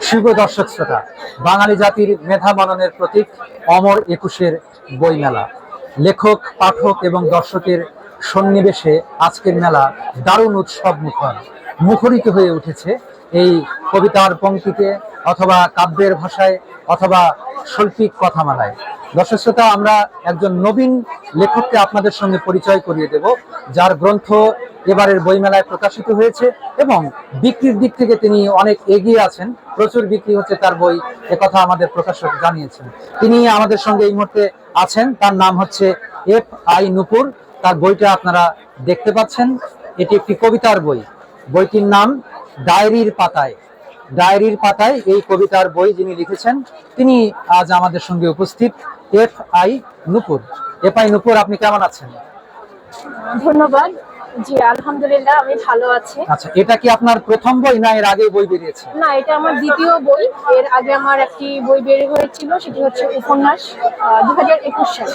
শুভ দর্শক শ্রোতা, বাঙালি জাতির মেধা মননের প্রতীক অমর একুশের বইমেলা। লেখক, পাঠক এবং দর্শকের সন্নিবেশে আজকের মেলা দারুণ উৎসব মুখরিত হয়ে উঠেছে। এই কবিতার পংক্তিতে অথবা কাব্যের ভাষায় অথবা শৈল্পিক কথামালায়। দর্শক শ্রোতা, আমরা একজন নবীন লেখককে আপনাদের সঙ্গে পরিচয় করিয়ে দেব, যার গ্রন্থ এবারের বইমেলায় প্রকাশিত হয়েছে এবং বিক্রির দিক থেকে তিনি অনেক এগিয়ে আছেন। প্রচুর বিক্রি হচ্ছে তার বই, একথা আমাদের প্রকাশক জানিয়েছেন। তিনি আমাদের সঙ্গে এই মুহূর্তে আছেন। তার নাম হচ্ছে এফ.আই. নূপুর। তার বইটা আপনারা দেখতে পাচ্ছেন। এটি একটি কবিতার বই। বইটির নাম ডায়েরির পাতায়। ডায়েরির পাতায় এই কবিতার বই যিনি লিখেছেন তিনি আজ আমাদের সঙ্গে উপস্থিত, এফ.আই. নূপুর। এফ.আই. নূপুর, আপনি কেমন আছেন? ধন্যবাদ। জি, আলহামদুলিল্লাহ, আমি ভালো আছি। আচ্ছা, এটা কি আপনার প্রথম বই না এর আগে বই বেরিয়েছে? না, এটা আমার দ্বিতীয় বই। এর আগে আমার একটি বই বের হয়েছিল, সেটি হচ্ছে উপন্যাস 2021 সালে।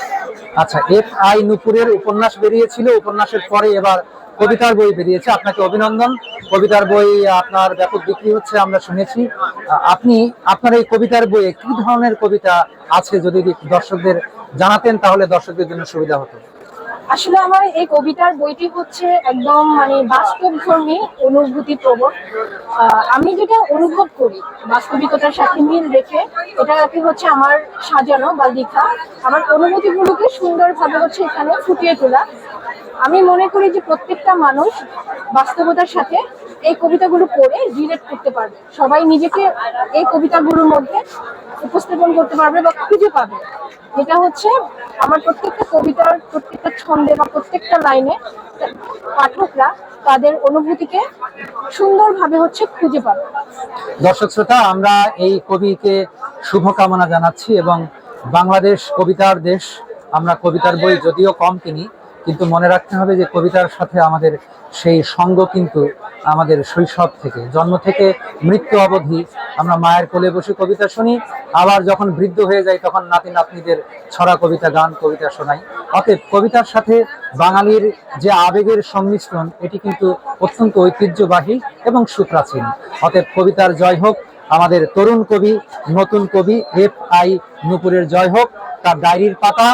আচ্ছা, এফ.আই. নূপুরের উপন্যাস বেরিয়েছিল, উপন্যাসের পরে এবার কবিতার বই বেরিয়েছে। আপনাকে অভিনন্দন। কবিতার বই আপনার ব্যাপক বিক্রি হচ্ছে আমরা শুনেছি। আপনি আপনার এই কবিতার বইয়ে কি ধরনের কবিতা আছে যদি দর্শকদের জানাতেন তাহলে দর্শকদের জন্য সুবিধা হতো। আসলে আমার এই কবিতার বইটি হচ্ছে একদম বাস্তবধর্মী, অনুভূতি প্রবণ। আমি যেটা অনুভব করি বাস্তবিকতার সাথে মিল রেখে এটাকে হচ্ছে আমার সাজানো বা লেখা, আমার অনুভূতিগুলোকে সুন্দরভাবে হচ্ছে এখানে ফুটিয়ে তোলা। আমি মনে করি যে প্রত্যেকটা মানুষ বাস্তবতার সাথে এই কবিতাগুলো পড়ে রিলেট করতে পারবে, সবাই নিজেকে এই কবিতাগুলোর মধ্যে উপস্থাপন করতে পারবে বা খুঁজে পাবে। এটা হচ্ছে আমার প্রত্যেকটা কবিতার প্রত্যেকটা ছন্দে বা প্রত্যেকটা লাইনে পাঠকরা তাদের অনুভূতিকে সুন্দরভাবে হচ্ছে খুঁজে পাবে। দর্শক শ্রোতা, আমরা এই কবিকে শুভকামনা জানাচ্ছি এবং বাংলাদেশ কবিতার দেশ। আমরা কবিতার বই যদিও কম কিনি, কিন্তু মনে রাখতে হবে যে কবিতার সাথে আমাদের সেই সঙ্গ কিন্তু আমাদের শৈশব থেকে, জন্ম থেকে মৃত্যু অবধি আমরা মায়ের কোলে বসে কবিতা শুনি, আবার যখন বৃদ্ধ হয়ে যাই তখন নাতি নাতনিদের ছড়া কবিতা, গান, কবিতা শোনাই। অতএব কবিতার সাথে বাঙালির যে আবেগের সংমিশ্রণ, এটি কিন্তু অত্যন্ত ঐতিহ্যবাহী এবং সুপ্রাচীন। অতএব কবিতার জয় হোক, আমাদের তরুণ কবি, নতুন কবি এফ.আই. নূপুরের জয় হোক। তার ডায়েরির পাতা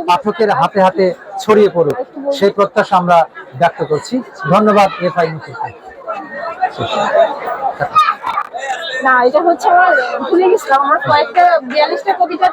পাঠকের হাতে হাতে ছড়িয়ে পড়ুক, সেই প্রত্যাশা আমরা ব্যক্ত করছি। ধন্যবাদ এফ.আই. নূপুরকে। না, এটা হচ্ছে আমার ভুলে গেছিলাম, আমার কয়েকটা 42টা কবিতা